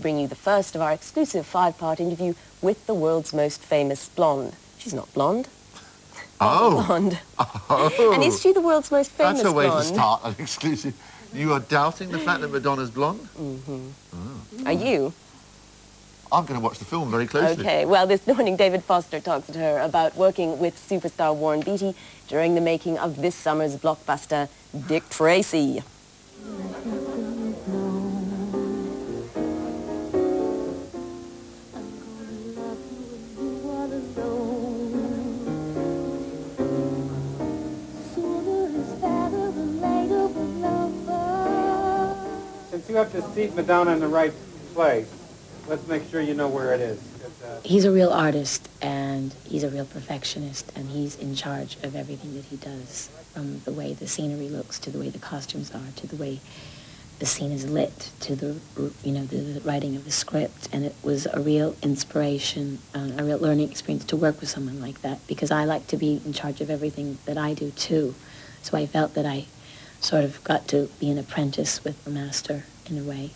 bring you the first of our exclusive 5-part interview with the world's most famous blonde. She's not blonde. Oh. Blonde. Oh. And is she the world's most famous blonde? That's a way to start an exclusive. You are doubting the fact that Madonna's blonde? Mm-hmm. Oh. Are you? I'm going to watch the film very closely. Okay, well, this morning David Foster talks to her about working with superstar Warren Beatty during the making of this summer's blockbuster, Dick Tracy. Since you have to seat Madonna in the right place, let's make sure you know where it is. He's a real artist, and he's a real perfectionist, and he's in charge of everything that he does, from the way the scenery looks, to the way the costumes are, to the way the scene is lit, to the, the writing of the script. And it was a real inspiration, a real learning experience to work with someone like that, because I like to be in charge of everything that I do, too. So I felt that I sort of got to be an apprentice with the master, in a way,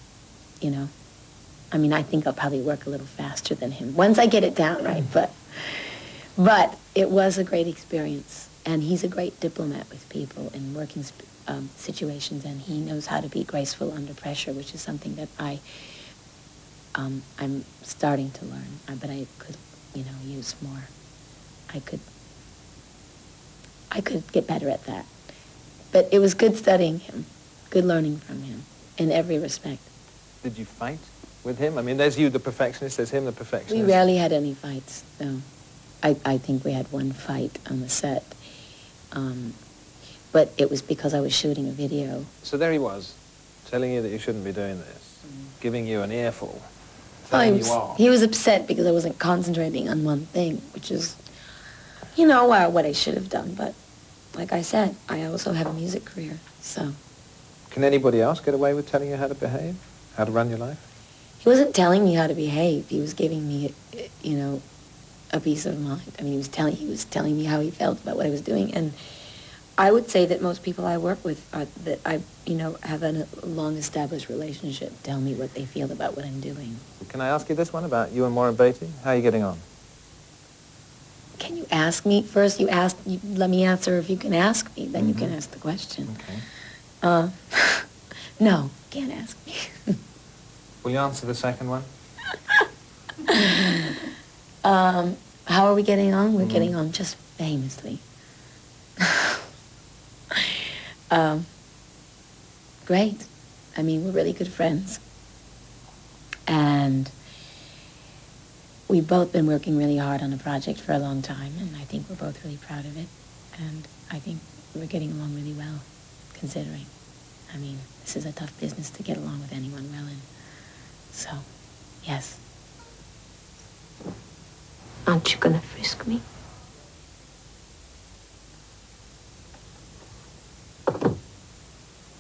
you know. I mean, I think I'll probably work a little faster than him once I get it down right, but it was a great experience. And he's a great diplomat with people in working situations, and he knows how to be graceful under pressure, which is something that I'm starting to learn, but I could, use more. I could get better at that. But it was good studying him, good learning from him in every respect. Did you fight with him? I mean, there's you, the perfectionist, there's him, the perfectionist. We rarely had any fights, no. I think we had one fight on the set. But it was because I was shooting a video. So there he was, telling you that you shouldn't be doing this, giving you an earful, Well, telling you off. he was upset because I wasn't concentrating on one thing, which is, what I should have done. But like I said, I also have a music career, so. Can anybody else get away with telling you how to behave, how to run your life? He wasn't telling me how to behave. He was giving me, a peace of mind. I mean, he was telling me how he felt about what I was doing. And I would say that most people I work with that I, have a long-established relationship tell me what they feel about what I'm doing. Can I ask you this one about you and Warren Beatty? How are you getting on? Can you ask me? First, you let me answer if you can ask me, then you can ask the question. Okay. No, can't ask me. Will you answer the second one? How are we getting on? We're getting on just famously. Great. I mean, we're really good friends. And we've both been working really hard on a project for a long time, and I think we're both really proud of it. And I think we're getting along really well, considering. I mean, this is a tough business to get along with anyone well in. So, yes. Aren't you gonna frisk me?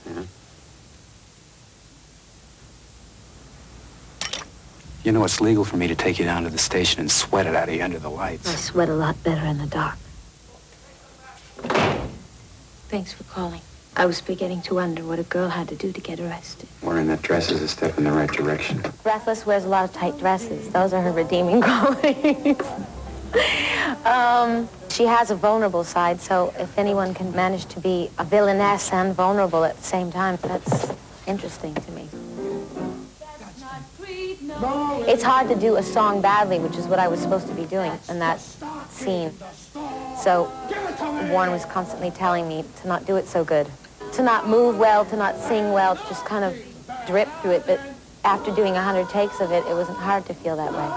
Yeah. You know, it's legal for me to take you down to the station and sweat it out of you under the lights. I sweat a lot better in the dark. Thanks for calling. I was beginning to wonder what a girl had to do to get arrested. Wearing that dress is a step in the right direction. Breathless wears a lot of tight dresses. Those are her redeeming qualities. She has a vulnerable side, so if anyone can manage to be a villainess and vulnerable at the same time, that's interesting to me. It's hard to do a song badly, which is what I was supposed to be doing in that scene. So Warren was constantly telling me to not do it so good, to not move well, to not sing well, to just kind of drip through it. But after doing 100 takes of it, it wasn't hard to feel that way.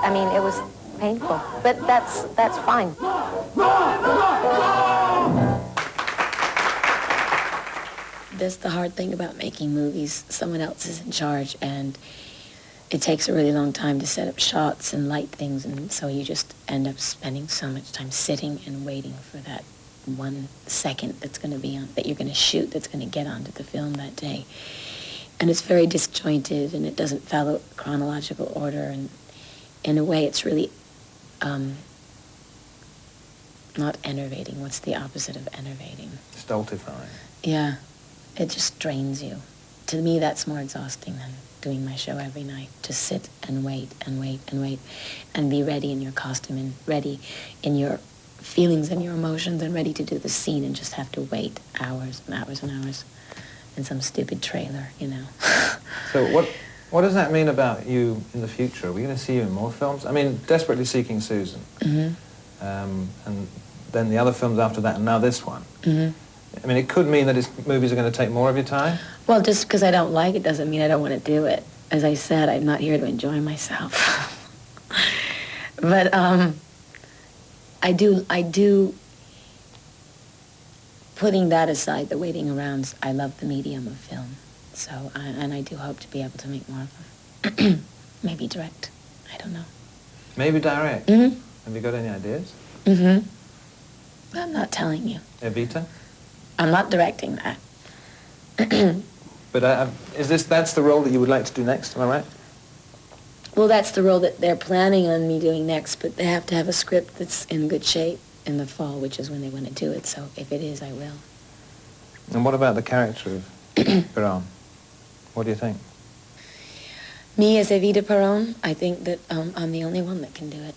I mean, it was painful, but that's fine. That's the hard thing about making movies. Someone else is in charge, and it takes a really long time to set up shots and light things, and so you just end up spending so much time sitting and waiting for that 1 second that's going to be on, that you're going to shoot, that's going to get onto the film that day. And it's very disjointed, and it doesn't follow chronological order, and in a way it's really not enervating. What's the opposite of enervating? Stultifying. Yeah, it just drains you. to me, that's more exhausting than doing my show every night. To sit and wait and wait and wait and be ready in your costume and ready in your feelings and your emotions and ready to do the scene and just have to wait hours and hours and hours in some stupid trailer, you know. So what does that mean about you in the future? Are we going to see you in more films? I mean, Desperately Seeking Susan. Mm-hmm. And then the other films after that, and now this one. Mm-hmm. I mean, it could mean that his movies are going to take more of your time? Well, just because I don't like it doesn't mean I don't want to do it. As I said, I'm not here to enjoy myself. But I do, putting that aside, the waiting around, I love the medium of film. So, and I do hope to be able to make more of them. Maybe direct. I don't know. Maybe direct? Mm-hmm. Have you got any ideas? Mm-hmm. I'm not telling you. Evita? I'm not directing that. But that's the role that you would like to do next, am I right? Well, that's the role that they're planning on me doing next, but they have to have a script that's in good shape in the fall, which is when they want to do it. So if it is, I will. And what about the character of Perón? What do you think? Me as Evita Perón, I think that I'm the only one that can do it.